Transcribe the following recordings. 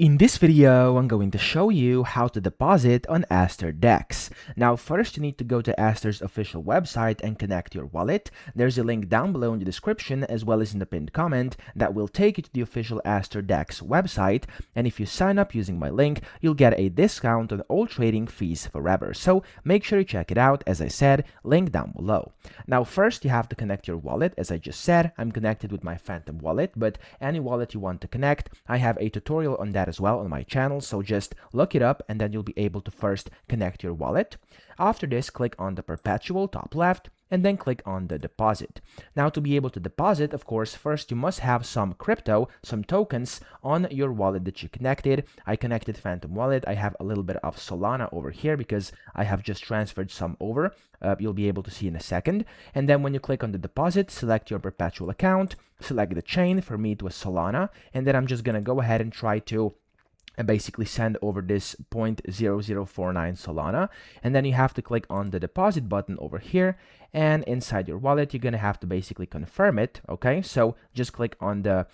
In this video, I'm going to show you how to deposit on Aster DEX. Now, first you need to go to Aster's official website and connect your wallet. There's a link down below in the description as well as in the pinned comment that will take you to the official Aster DEX website. And if you sign up using my link, you'll get a discount on all trading fees forever. So make sure you check it out. As I said, link down below. Now, first you have to connect your wallet. As I just said, I'm connected with my Phantom wallet, but any wallet you want to connect, I have a tutorial on that as well on my channel, so just look it up and then you'll be able to first connect your wallet. After this, click on the perpetual top left and then click on the deposit. Now, to be able to deposit, of course, first you must have some crypto, some tokens on your wallet that you connected. I connected Phantom wallet. I have a little bit of Solana over here because I have just transferred some over. You'll be able to see in a second. And then when you click on the deposit, select your perpetual account, select the chain. For me, it was Solana. And then I'm just going to go ahead and try to basically send over this 0.0049 Solana, and then you have to click on the deposit button over here, and inside your wallet you're gonna have to basically confirm it. Okay, so just click on the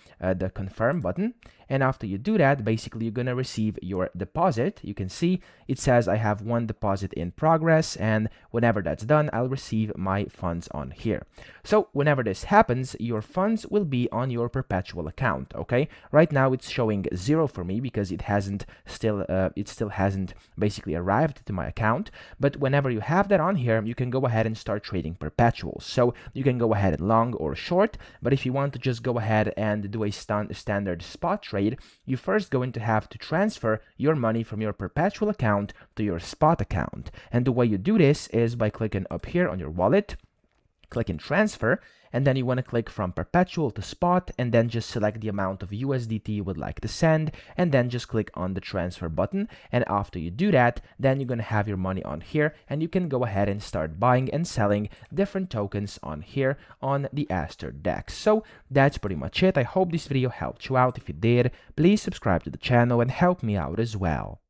confirm button, and after you do that, basically you're gonna receive your deposit. You can see it says I have one deposit in progress, and whenever that's done, I'll receive my funds on here. So whenever this happens, your funds will be on your perpetual account. Okay, right now it's showing 0 for me because it still hasn't basically arrived to my account. But whenever you have that on here, you can go ahead and start trading perpetuals. So you can go ahead and long or short, but if you want to just go ahead and do a standard spot trade, you first going to have to transfer your money from your perpetual account to your spot account. And the way you do this is by clicking up here on your wallet, click in transfer, and then you want to click from perpetual to spot, and then just select the amount of USDT you would like to send, and then just click on the transfer button. And after you do that, then you're going to have your money on here, and you can go ahead and start buying and selling different tokens on here on the Aster DEX. So that's pretty much it. I hope this video helped you out. If it did, please subscribe to the channel and help me out as well.